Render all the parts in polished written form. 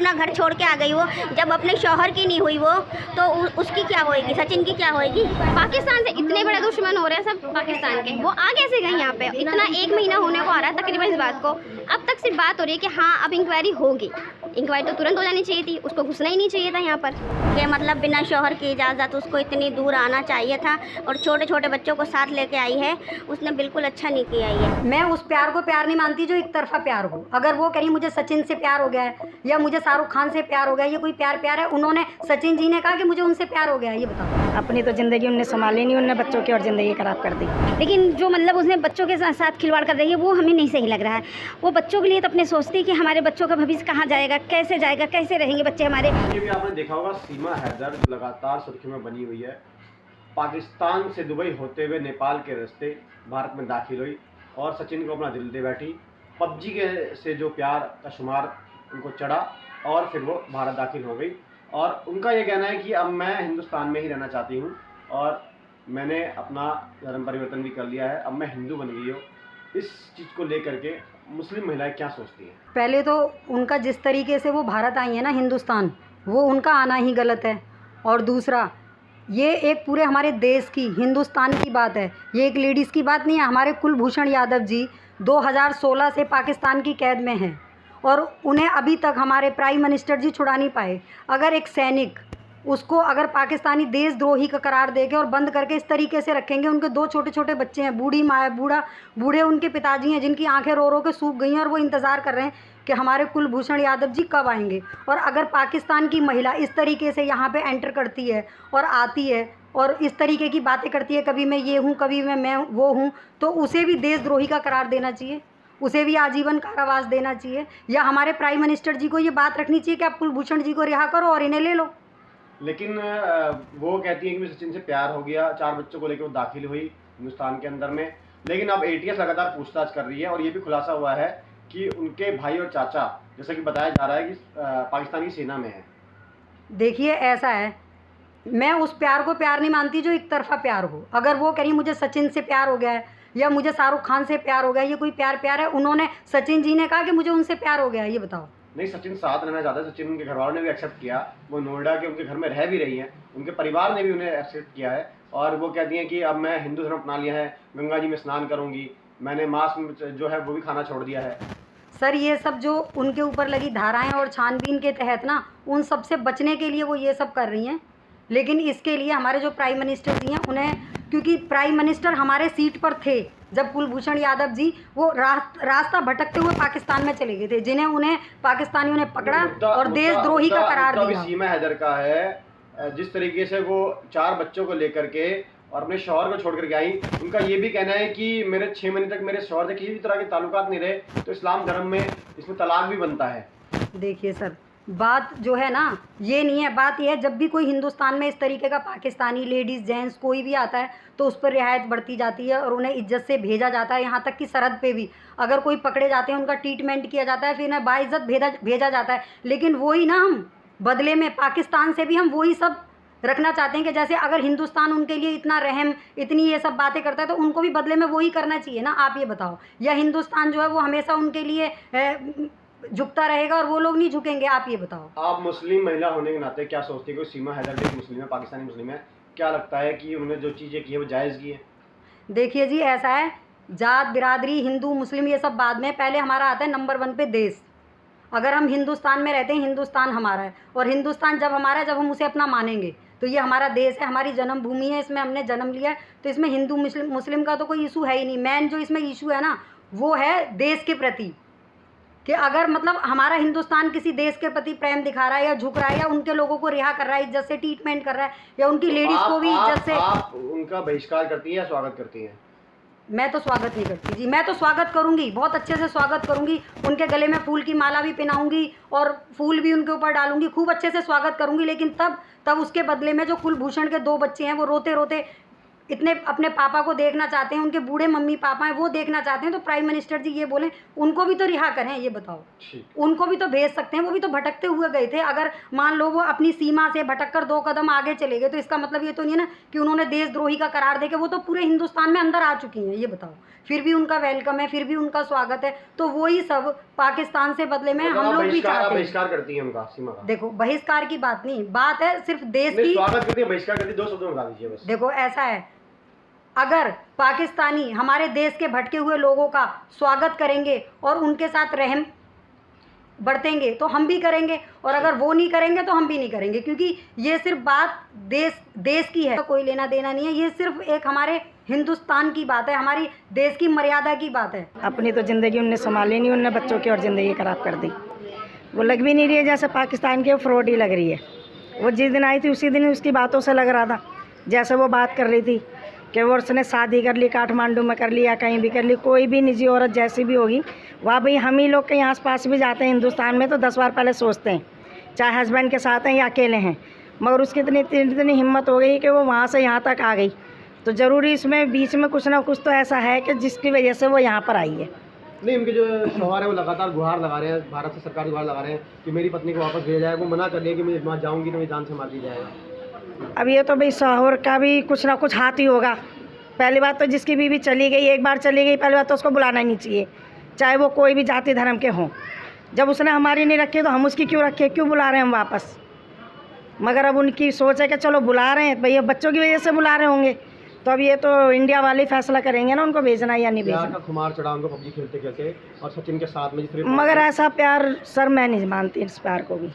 अपना घर छोड़ के आ गई वो, जब अपने शौहर की नहीं हुई वो, तो उसकी क्या होएगी, सचिन की क्या होएगी। पाकिस्तान से इतने बड़े दुश्मन हो रहे हैं सब पाकिस्तान के, वो आ कैसे गए यहाँ पे। इतना 1 महीना होने को आ रहा है तकरीबन इस बात को, अब तक सिर्फ बात हो रही है कि हाँ अब इंक्वायरी होगी। इंक्वायरी तो तुरंत हो जानी चाहिए थी, उसको घुसना ही नहीं चाहिए था यहाँ पर। ये मतलब बिना शौहर की इजाज़त उसको इतनी दूर आना चाहिए था, और छोटे छोटे बच्चों को साथ लेके आई है, उसने बिल्कुल अच्छा नहीं किया ये। मैं उस प्यार को प्यार नहीं मानती जो एक तरफा प्यार हो। अगर वो कहीं मुझे सचिन से प्यार हो गया है या मुझे शाहरुख खान से प्यार हो गया, ये कोई प्यार है। उन्होंने, सचिन जी ने कहा कि मुझे उनसे प्यार हो गया है, ये बताओ। अपनी तो ज़िंदगी उनने संभाली नहीं, उनने बच्चों की और ज़िंदगी खराब कर दी। लेकिन जो मतलब उसने बच्चों के साथ खिलवाड़ कर रही है वो हमें नहीं सही लग रहा है। वो बच्चों के लिए तो अपने सोचती है कि हमारे बच्चों का भविष्य कहाँ जाएगा, कैसे रहेंगे बच्चे हमारे। ये भी आपने देखा होगा, सीमा हैदर लगातार सुर्खियों में बनी हुई है। पाकिस्तान से दुबई होते हुए नेपाल के रास्ते भारत में दाखिल हुई और सचिन को अपना दिल दे बैठी। पबजी के से जो प्यार का शुमार उनको चढ़ा और फिर वो भारत दाखिल हो गई। और उनका ये कहना है कि अब मैं हिंदुस्तान में ही रहना चाहती हूँ और मैंने अपना धर्म परिवर्तन भी कर लिया है, अब मैं हिंदू बन गई हूँ। इस चीज़ को लेकर के मुस्लिम महिलाएं क्या सोचती हैं? पहले तो उनका जिस तरीके से वो भारत आई है ना, हिंदुस्तान, वो उनका आना ही गलत है। और दूसरा, ये एक पूरे हमारे देश की, हिंदुस्तान की बात है, ये एक लेडीज़ की बात नहीं है। हमारे कुलभूषण यादव जी 2016 से पाकिस्तान की कैद में हैं और उन्हें अभी तक हमारे प्राइम मिनिस्टर जी छुड़ा नहीं पाए। अगर एक सैनिक, उसको अगर पाकिस्तानी देशद्रोही का करार देके और बंद करके इस तरीके से रखेंगे, उनके 2 छोटे छोटे बच्चे हैं, बूढ़ी माँ है, बूढ़े उनके पिताजी हैं जिनकी आंखें रो रो के सूख गई हैं और वो इंतज़ार कर रहे हैं कि हमारे कुलभूषण यादव जी कब आएंगे। और अगर पाकिस्तान की महिला इस तरीके से यहाँ पे एंटर करती है और आती है और इस तरीके की बातें करती है, कभी मैं ये हूँ, कभी मैं वो हूँ, तो उसे भी देशद्रोही का करार देना चाहिए, उसे भी आजीवन कारावास देना चाहिए। या हमारे प्राइम मिनिस्टर जी को ये बात रखनी चाहिए कि आप कुलभूषण जी को रिहा करो और इन्हें ले लो। लेकिन वो कहती है कि मुझे सचिन से प्यार हो गया, 4 बच्चों को लेकर वो दाखिल हुई हिंदुस्तान के अंदर में। लेकिन अब एटीएस लगातार पूछताछ कर रही है और ये भी खुलासा हुआ है कि उनके भाई और चाचा, जैसा कि बताया जा रहा है, कि पाकिस्तानी सेना में है। देखिए, ऐसा है, मैं उस प्यार को प्यार नहीं मानती जो एक तरफा प्यार हो। अगर वो कहीं मुझे सचिन से प्यार हो गया है या मुझे शाहरुख खान से प्यार हो गया, ये कोई प्यार है। उन्होंने, सचिन जी ने कहा कि मुझे उनसे प्यार हो गया है, ये बताओ। नहीं, सचिन साथ रहना चाहता है, सचिन उनके घर वालों ने भी एक्सेप्ट किया, वो नोएडा के उनके घर में रह भी रही हैं, उनके परिवार ने भी उन्हें एक्सेप्ट किया है। और वो कहती हैं कि अब मैं हिंदू धर्म अपना लिया है, गंगा जी में स्नान करूँगी, मैंने मांस जो है वो भी खाना छोड़ दिया है। सर, ये सब जो उनके ऊपर लगी धाराएं और छानबीन के तहत ना, उन सब से बचने के लिए वो ये सब कर रही हैं। लेकिन इसके लिए हमारे जो प्राइम मिनिस्टर जी हैं, उन्हें, क्योंकि प्राइम मिनिस्टर हमारे सीट पर थे जब कुलभूषण यादव जी वो रास्ता भटकते हुए पाकिस्तान में चले गए थे, जिन्हें उन्हें पाकिस्तानियों ने पकड़ा और देशद्रोही का करार दिया। सीमा हैदर का है, जिस तरीके से वो 4 बच्चों को लेकर के और अपने शौहर को छोड़ करके आई, उनका ये भी कहना है कि मेरे 6 महीने तक मेरे शौहर से किसी भी तरह के ताल्लुकात नहीं रहे, तो इस्लाम धर्म में इसमें तलाक भी बनता है। देखिए सर, बात जो है ना, ये नहीं है, बात ये है, जब भी कोई हिंदुस्तान में इस तरीके का पाकिस्तानी लेडीज़ जेंट्स कोई भी आता है तो उस पर रियायत बढ़ती जाती है और उन्हें इज्जत से भेजा जाता है। यहाँ तक कि सरहद पे भी अगर कोई पकड़े जाते हैं, उनका ट्रीटमेंट किया जाता है, फिर उन्हें बाइज्जत भेजा जाता है। लेकिन वही ना, हम बदले में पाकिस्तान से भी हम वही सब रखना चाहते हैं कि जैसे अगर हिंदुस्तान उनके लिए इतना रहम, इतनी ये सब बातें करता है, तो उनको भी बदले में वही करना चाहिए ना। आप ये बताओ, या हिंदुस्तान जो है वो हमेशा उनके लिए झुकता रहेगा और वो लोग नहीं झुकेंगे? आप ये बताओ। आप मुस्लिम महिला होने के नाते क्या सोचती है कि सीमा हैदर भी मुस्लिम है, पाकिस्तानी मुस्लिम है, क्या लगता है कि उन्होंने जो चीज़ें की है वो जायज़ की है? देखिए जी, ऐसा है, जात बिरादरी, हिंदू मुस्लिम ये सब बाद में, पहले हमारा आता है नंबर 1 पे देश। अगर हम हिंदुस्तान में रहते हैं, हिंदुस्तान हमारा है, और हिंदुस्तान जब हमारा है, जब हम उसे अपना मानेंगे, तो ये हमारा देश है, हमारी जन्मभूमि है, इसमें हमने जन्म लिया है, तो इसमें हिंदू मुस्लिम का तो कोई इशू है ही नहीं। मेन जो इसमें इशू है ना, वो है देश के प्रति, कि अगर मतलब हमारा हिंदुस्तान किसी देश के प्रति प्रेम दिखा रहा है या झुक रहा है या उनके लोगों को रिहा कर रहा है, इज्जत से ट्रीटमेंट कर रहा है, या उनकी लेडीज़ को भी इज्जत से। आप उनका बहिष्कार करती हैं या स्वागत करती हैं? मैं तो स्वागत नहीं करती जी, मैं तो स्वागत करूंगी, बहुत अच्छे से स्वागत करूंगी, उनके गले में फूल की माला भी पहनाऊंगी और फूल भी उनके ऊपर डालूंगी, खूब अच्छे से स्वागत करूंगी। लेकिन तब उसके बदले में जो कुलभूषण के 2 बच्चे हैं वो रोते रोते इतने अपने पापा को देखना चाहते हैं, उनके बूढ़े मम्मी पापा हैं वो देखना चाहते हैं, तो प्राइम मिनिस्टर जी ये बोलें उनको भी तो रिहा करें। ये बताओ, उनको भी तो भेज सकते हैं, वो भी तो भटकते हुए गए थे। अगर मान लो वो अपनी सीमा से भटक कर 2 कदम आगे चले गए तो इसका मतलब ये तो नहीं है ना कि उन्होंने देशद्रोही का करार देके, वो तो पूरे हिंदुस्तान में अंदर आ चुकी हैं। ये बताओ, फिर भी उनका वेलकम है, फिर भी उनका स्वागत है। तो वही सब पाकिस्तान से बदले में हम लोग भी चाहते हैं। बहिष्कार करती है उनका सीमा का। देखो, बहिष्कार की बात नहीं, बात है सिर्फ देश की। स्वागत करती है, बहिष्कार करती है, 2 शब्दों में बता दीजिए बस। देखो ऐसा है, अगर पाकिस्तानी हमारे देश के भटके हुए लोगों का स्वागत करेंगे और उनके साथ रहम बरतेंगे तो हम भी करेंगे, और अगर वो नहीं करेंगे तो हम भी नहीं करेंगे, क्योंकि ये सिर्फ बात देश की है, कोई लेना देना नहीं है। ये सिर्फ एक हमारे हिंदुस्तान की बात है, हमारी देश की मर्यादा की बात है। अपनी तो ज़िंदगी उनने संभाली नहीं, उनने बच्चों की और ज़िंदगी खराब कर दी। वो लग भी नहीं रही है जैसे पाकिस्तान की फ्रॉड ही लग रही है। वो जिस दिन आई थी उसी दिन उसकी बातों से लग रहा था, जैसे वो बात कर रही थी कि वो उसने शादी कर ली, काठमांडू में कर ली या कहीं भी कर ली, कोई भी निजी औरत जैसी भी होगी, वहाँ भाई हम ही लोग कहीं आसपास भी जाते हैं हिंदुस्तान में तो 10 बार पहले सोचते हैं, चाहे हस्बैंड के साथ हैं या अकेले हैं। मगर उसकी इतनी हिम्मत हो गई कि वो वहाँ से यहाँ तक आ गई। तो ज़रूरी इसमें बीच में कुछ ना कुछ तो ऐसा है कि जिसकी वजह से वो यहाँ पर आई है। नहीं, उनके जो शौहर है वो लगातार गुहार लगा रहे हैं, भारत से सरकार गुहार लगा रहे हैं कि मेरी पत्नी को वापस भेजा जाए। वो मना कर दिया कि मैं वहाँ जाऊँगी तो मेरी जान से मार दी जाएगा। अब ये तो भाई शौहर का भी कुछ ना कुछ हाथ ही होगा। पहली बात तो जिसकी बीवी चली गई, एक बार चली गई, पहली बात तो उसको बुलाना ही नहीं चाहिए, चाहे वो कोई भी जाति धर्म के हों। जब उसने हमारी नहीं रखी तो हम उसकी क्यों रखे, क्यों बुला रहे हैं हम वापस। मगर अब उनकी सोच है कि चलो बुला रहे हैं, भैया बच्चों की वजह से बुला रहे होंगे, तो अब ये तो इंडिया वाले फैसला करेंगे ना उनको भेजना या नहीं भेजना। खुमार चढ़ा उनको पबजी खेलते खेलते और सचिन के साथ में। मगर ऐसा प्यार सर मैं नहीं मानती इस प्यार को भी।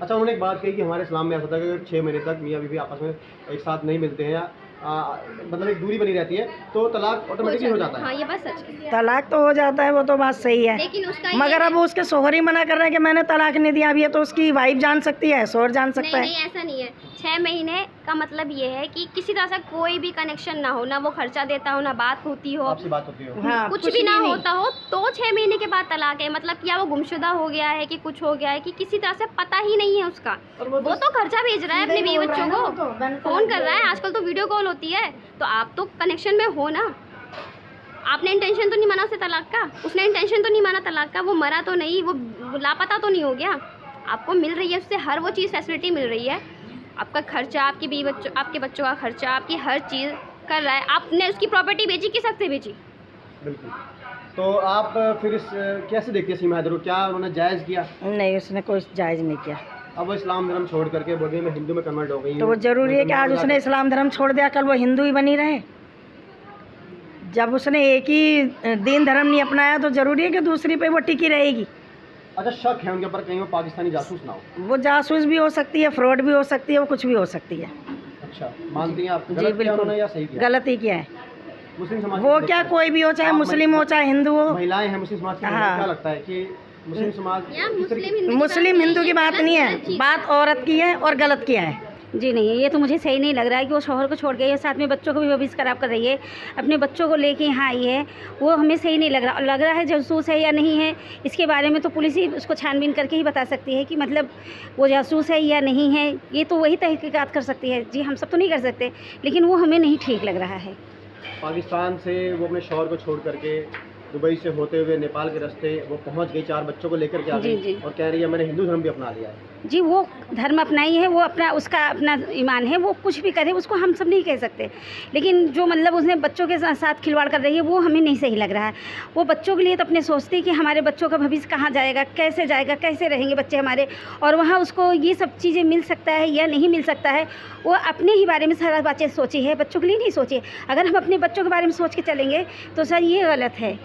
अच्छा, उन्होंने एक बात कही कि हमारे इस्लाम में ऐसा था कि 6 महीने तक मियाँ बीवी आपस में एक साथ नहीं मिलते हैं या मतलब एक दूरी बनी रहती है तो तलाक ऑटोमेटिकली हो जाता है। हाँ, ये बात सच है। तलाक तो हो जाता है, वो तो बात सही है, लेकिन उसका मगर अब उसके शोहर ही मना कर रहे हैं कि मैंने तलाक नहीं दिया। अब ये तो उसकी वाइफ जान सकती है, शोहर जान सकता है। नहीं, ऐसा नहीं है। 6 महीने का मतलब ये है कि किसी तरह से कोई भी कनेक्शन ना हो, ना वो खर्चा देता हो, ना बात होती हो, आपसे बात होती हो, हाँ, कुछ भी ना होता हो, तो 6 महीने के बाद तलाक है। मतलब क्या वो गुमशुदा हो गया है कि कुछ हो गया है कि किसी तरह से पता ही नहीं है उसका। वो तो खर्चा भेज रहा है अपने बीवी बच्चों को, फोन कर रहा है, आजकल तो वीडियो कॉल होती है, तो आप तो कनेक्शन में हो ना। आपने इंटेंशन तो नहीं माना उसे तलाक का, उसने इंटेंशन तो नहीं माना तलाक का, वो मरा तो नहीं, वो लापता तो नहीं हो गया। आपको मिल रही है उससे हर वो चीज़, फैसिलिटी मिल रही है, आपका खर्चा, आपकी बीवी बच्चों, आपके बच्चों का खर्चा, आपकी हर चीज़ कर रहा है। आपने उसकी प्रॉपर्टी बेची, किस हक से बेची? बिल्कुल। तो आप फिर इस कैसे देखते हैं सीमा हैदर को? क्या उन्होंने जायज़ किया? नहीं, उसने कोई जायज़ नहीं किया। अब वो इस्लाम धर्म छोड़ करके बोल रही मैं हिंदू में कन्वर्ट हो गई तो वो ज़रूरी है कि आज उसने इस्लाम धर्म छोड़ दिया कल वो हिंदू ही बनी रहे? जब उसने एक ही दीन धर्म नहीं अपनाया तो ज़रूरी है कि दूसरी पे वो टिकी रहेगी। अच्छा, शक है उनके ऊपर कहीं वो पाकिस्तानी जासूस ना हो? वो जासूस भी हो सकती है, फ्रॉड भी हो सकती है, वो कुछ भी हो सकती है। अच्छा, मानती हैं आप? जी गलत किया बिल्कुल, उन्होंने या सही किया? गलत ही किया है। मुस्लिम समाज वो क्या कोई भी हो, चाहे मुस्लिम हो चाहे हिंदू हो। महिलाएं हैं मुस्लिम समाज की, हाँ। क्या लगता है कि मुस्लिम समाज मुस्लिम हिंदू की बात नहीं है, बात औरत की है और गलत किया है। जी नहीं, ये तो मुझे सही नहीं लग रहा है कि वो शौहर को छोड़ गई है, साथ में बच्चों को भी भविष्य खराब कर रही है, अपने बच्चों को लेके यहाँ आई है, वो हमें सही नहीं लग रहा है जासूस है या नहीं है। इसके बारे में तो पुलिस ही उसको छानबीन करके ही बता सकती है कि मतलब वो जासूस है या नहीं है। ये तो वही तहकीकात कर सकती है जी, हम सब तो नहीं कर सकते, लेकिन वो हमें नहीं ठीक लग रहा है। पाकिस्तान से वो अपने शौहर को छोड़ करके दुबई से होते हुए नेपाल के रास्ते वो पहुंच गई, 4 बच्चों को लेकर के आ गई और कह रही है मैंने हिंदू धर्म भी अपना लिया है। जी, वो धर्म अपनाई है, वो अपना उसका अपना ईमान है, वो कुछ भी करे, उसको हम सब नहीं कह सकते, लेकिन जो मतलब उसने बच्चों के साथ खिलवाड़ कर रही है वो हमें नहीं सही लग रहा है। वो बच्चों के लिए तो अपने सोचती है कि हमारे बच्चों का भविष्य कहाँ जाएगा, कैसे रहेंगे बच्चे हमारे, और वहाँ उसको ये सब चीज़ें मिल सकता है या नहीं मिल सकता है। वो अपने ही बारे में सारा बातें सोची है, बच्चों के लिए नहीं सोची है। अगर हम अपने बच्चों के बारे में सोच के चलेंगे तो सर ये गलत है।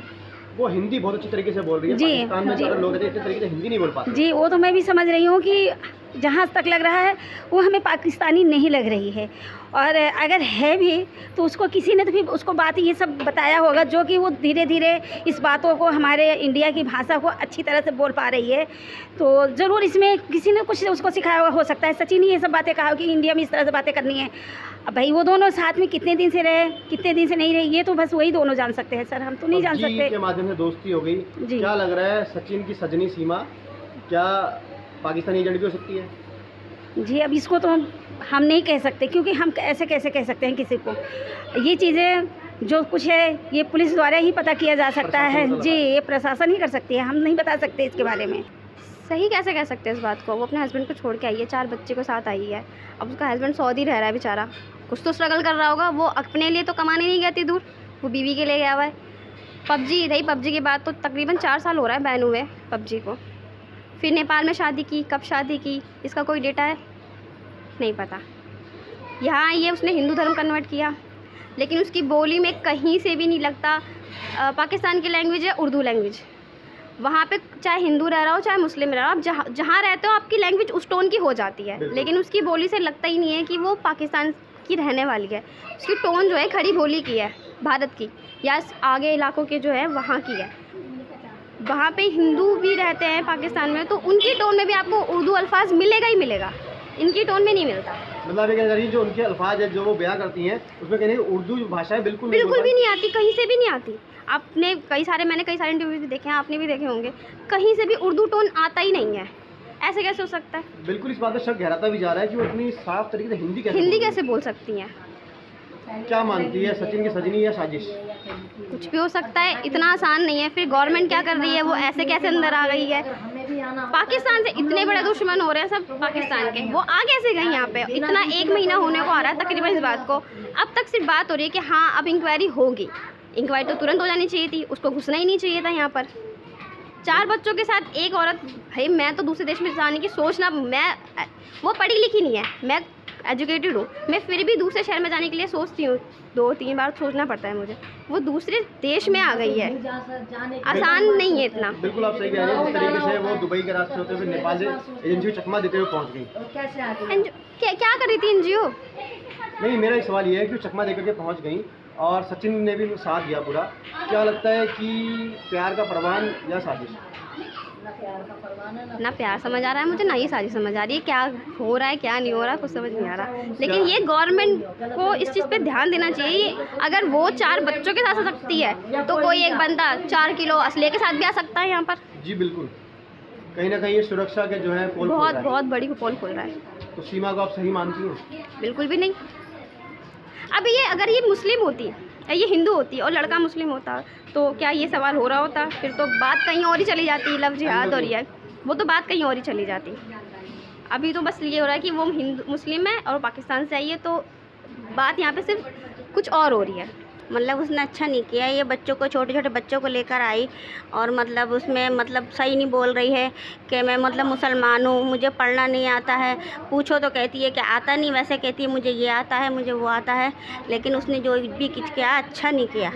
वो हिंदी बहुत अच्छी तरीके से बोल रही है, जी, पाकिस्तान में ज़्यादा लोग रहते हैं इतने तरीके से हिंदी नहीं बोल पाते। जी, वो तो मैं भी समझ रही हूँ कि जहाँ तक लग रहा है वो हमें पाकिस्तानी नहीं लग रही है, और अगर है भी तो उसको किसी ने तो फिर उसको बात ये सब बताया होगा, जो कि वो धीरे धीरे इस बातों को हमारे इंडिया की भाषा को अच्छी तरह से बोल पा रही है। तो ज़रूर इसमें किसी ने कुछ उसको सिखाया हो सकता है। सचिन ही ये सब बातें कहा कि इंडिया में इस तरह से बातें करनी है। अब भाई वो दोनों साथ में कितने दिन से रहे, कितने दिन से नहीं रहे, ये तो बस वही दोनों जान सकते हैं सर, हम तो नहीं जान सकते। के माध्यम से दोस्ती हो गई, जी। क्या लग रहा है सचिन की सजनी सीमा क्या पाकिस्तानी एजेंट भी हो सकती है? जी अब इसको तो हम नहीं कह सकते, क्योंकि हम ऐसे कैसे कह सकते हैं किसी को। ये चीज़ें जो कुछ है ये पुलिस द्वारा ही पता किया जा सकता है। जी ये प्रशासन ही कर सकती है, हम नहीं बता सकते इसके बारे में। सही कैसे कह सकते हैं इस बात को? वो अपने हस्बैंड को छोड़ के आई है, 4 बच्चे के साथ आई है। अब उसका हस्बैंड सऊदी रह रहा है बेचारा, कुछ तो स्ट्रगल कर रहा होगा। वो अपने लिए तो कमाने नहीं गया इतनी दूर, वो बीवी के लिए गया हुआ है। पबजी रही, पबजी के बाद तो तकरीबन 4 साल हो रहा है बैन हुए पबजी को। फिर नेपाल में शादी की, कब शादी की इसका कोई डेटा है नहीं पता। यहाँ आई है, उसने हिंदू धर्म कन्वर्ट किया, लेकिन उसकी बोली में कहीं से भी नहीं लगता पाकिस्तान की लैंग्वेज है उर्दू लैंग्वेज। वहाँ पे चाहे हिंदू रह रहा हो चाहे मुस्लिम रह रहा हो, आप जहाँ रहते हो आपकी लैंग्वेज उस टोन की हो जाती है, लेकिन उसकी बोली से लगता ही नहीं है कि वो पाकिस्तान की रहने वाली है। उसकी टोन जो है खड़ी बोली की है, भारत की या आगे इलाकों के जो है वहाँ की है। वहाँ पे हिंदू भी रहते हैं पाकिस्तान में, तो उनकी टोन में भी आपको उर्दू अल्फाज मिलेगा ही मिलेगा, इनकी टोन में नहीं मिलता। मतलब ये कह रही जो उनके अल्फाज है जो वो बयां करती हैं उसमें कहने उर्दू भाषा है बिल्कुल भी नहीं आती, कहीं से भी नहीं आती। मैंने कई सारे इंटरव्यू भी देखे हैं, आपने भी देखे होंगे, कहीं से भी उर्दू टोन आता ही नहीं है। ऐसे कैसे हो सकता है? बिल्कुल इस बात पर शक गहराता भी जा रहा है कि वो इतनी साफ तरीके से हिंदी कैसे बोल सकती हैं? क्या मानती है, सचिन की सजनी या साजिश? कुछ भी हो सकता है, इतना आसान नहीं है। फिर गवर्नमेंट क्या कर रही है, वो ऐसे कैसे अंदर आ गई है? पाकिस्तान से इतने बड़े दुश्मन हो रहे हैं सब पाकिस्तान के, वो आ कैसे गए यहाँ पे? इतना 1 महीना होने को आ रहा है तकरीबन इस बात को। अब तक सिर्फ बात हो रही है कि हाँ अब इंक्वायरी होगी। इंक्वायरी तो तुरंत हो जानी चाहिए थी, उसको घुसना ही नहीं चाहिए था यहाँ पर। 4 बच्चों के साथ एक औरत, भाई मैं तो दूसरे देश में जाने की सोचना, वो पढ़ी लिखी नहीं है, मैं एजुकेटेड हूँ, मैं फिर भी दूसरे शहर में जाने के लिए सोचती हूँ, 2-3 बार सोचना पड़ता है मुझे। वो दूसरे देश में आ गई है, आसान नहीं है इतना। बिल्कुल आप सही कह रहे हैं। जिस तरीके से वो दुबई के रास्ते होते हुए नेपाल से एजेंसी को चकमा देते हुए पहुंच गई। क्या कर रही थी एनजीओ? नहीं, मेरा एक सवाल ये है कि चकमा देकर के पहुंच गई और सचिन ने भी साथ दिया पूरा। क्या लगता है कि प्यार का परवान या साजिश? ना प्यार समझ आ रहा है मुझे, ना ये साजिश समझ आ रही है। क्या हो रहा है क्या नहीं हो रहा कुछ समझ नहीं आ रहा। लेकिन ये गवर्नमेंट को इस चीज़ पे ध्यान देना चाहिए। अगर वो 4 बच्चों के साथ आ सकती है तो कोई एक बंदा 4 किलो असले के साथ भी आ सकता है यहाँ पर। जी बिल्कुल, कहीं ना कहीं ये सुरक्षा के जो है पोल बहुत बड़ी पोल खोल रहा है। तो सीमा को आप सही मानती हैं? बिल्कुल भी नहीं। अब ये अगर ये मुस्लिम होती, ये हिंदू होती और लड़का मुस्लिम होता तो क्या ये सवाल हो रहा होता? फिर तो बात कहीं और ही चली जाती, लव जिहाद और ये वो तो बात कहीं और ही चली जाती। अभी तो बस ये हो रहा है कि वो हिंदू मुस्लिम है और पाकिस्तान से आई है, तो बात यहाँ पे सिर्फ कुछ और हो रही है। मतलब उसने अच्छा नहीं किया। ये बच्चों को, छोटे छोटे बच्चों को लेकर आई और मतलब उसमें मतलब सही नहीं बोल रही है कि मैं मतलब मुसलमान हूँ, मुझे पढ़ना नहीं आता है। पूछो तो कहती है कि आता नहीं, वैसे कहती है मुझे ये आता है, मुझे वो आता है। लेकिन उसने जो भी कुछ किया अच्छा नहीं किया।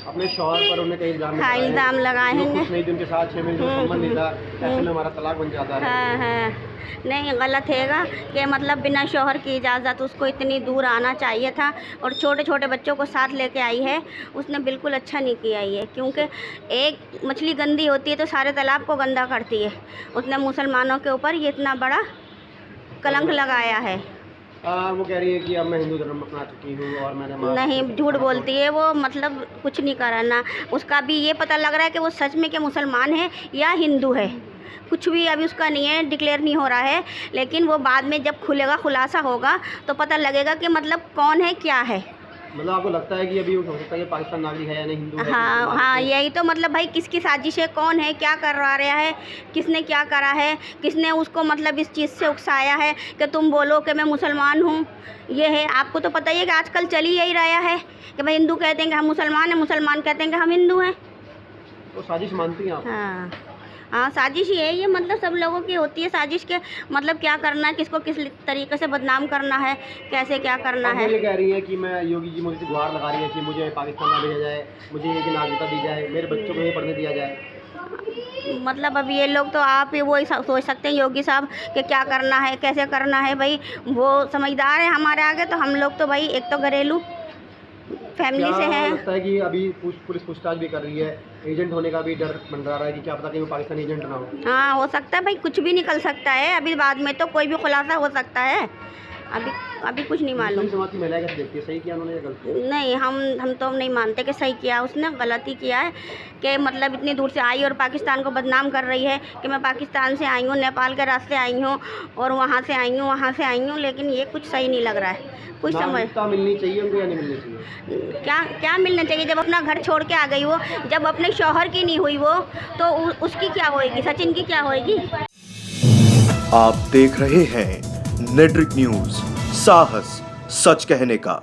अपने शौहर पर उन्हें कई इल्ज़ाम लगाए हैं। नहीं, उनके साथ 6 महीने संबंध नहीं था, ऐसे में हमारा तलाक बन जाता है। हाँ, नहीं गलत हैगा कि मतलब बिना शौहर की इजाज़त उसको इतनी दूर आना चाहिए था और छोटे छोटे बच्चों को साथ लेके आई है। उसने बिल्कुल अच्छा नहीं किया ये, क्योंकि एक मछली गंदी होती है तो सारे तालाब को गंदा करती है। उसने मुसलमानों के ऊपर ये इतना बड़ा कलंक लगाया है। वो कह रही है कि अब मैं हिंदू धर्म अपना चुकी हूँ और मैंने नहीं, झूठ बोलती है वो, मतलब कुछ नहीं करा ना। उसका भी ये पता लग रहा है कि वो सच में के मुसलमान है या हिंदू है, कुछ भी अभी उसका नहीं है, डिक्लेयर नहीं हो रहा है। लेकिन वो बाद में जब खुलेगा, खुलासा होगा तो पता लगेगा कि मतलब कौन है क्या है। मतलब आपको लगता है कि अभी हो सकता है कि पाकिस्तान नागरिक है या नहीं, हिंदू है? हाँ, यही तो मतलब भाई किसकी साजिश है, कौन है, क्या कर रहा है, किसने क्या करा है, किसने उसको मतलब इस चीज़ से उकसाया है कि तुम बोलो कि मैं मुसलमान हूँ। ये है, आपको तो पता ही है कि आजकल चल ही यही रहा है कि भाई हिंदू कहते हैं कि हम मुसलमान हैं, मुसलमान कहते हैं कि हम हिंदू हैं। तो साजिश मानती हैं आप? हाँ, साजिश ही है ये, मतलब सब लोगों की होती है साजिश के। मतलब क्या करना है, किसको किस तरीके से बदनाम करना है, कैसे क्या करना है। ये कह रही है कि मैं, योगी जी मुझे गुहार लगा रही है कि मुझे पाकिस्तान ना भेजा जाए, मुझे एक नागरिकता दी जाए, मेरे बच्चों को नहीं पढ़ने दिया जाए। मतलब अब ये लोग तो आप ही वो ही सोच सकते हैं योगी साहब कि क्या करना है, कैसे करना है। भाई वो समझदार है हमारे आगे, तो हम लोग तो भाई एक तो घरेलू फैमिली से हैं। लगता है कि अभी पुलिस पूछताछ भी कर रही है, एजेंट होने का भी डर मंडरा रहा है कि क्या पता कि वो पाकिस्तानी एजेंट ना हो। हाँ, हो सकता है भाई, कुछ भी निकल सकता है। अभी बाद में तो कोई भी खुलासा हो सकता है। अभी कुछ नहीं मालूम। मुस्लिम समाज की महिला कैसे देखती है, सही किया उन्होंने या गलत? नहीं, हम तो नहीं मानते कि सही किया उसने, गलती किया है कि मतलब इतनी दूर से आई और पाकिस्तान को बदनाम कर रही है कि मैं पाकिस्तान से आई हूँ, नेपाल के रास्ते आई हूँ और वहाँ से आई हूँ, लेकिन ये कुछ सही नहीं लग रहा है। कुछ समझ नागरिकता मिलनी चाहिए उनको या नहीं मिलनी चाहिए? क्या मिलना चाहिए? जब अपना घर छोड़ के आ गई वो, जब अपने शौहर की नहीं हुई वो, तो उसकी क्या होएगी, सचिन की क्या होएगी? आप देख रहे हैं नेट्रिक न्यूज, साहस सच कहने का।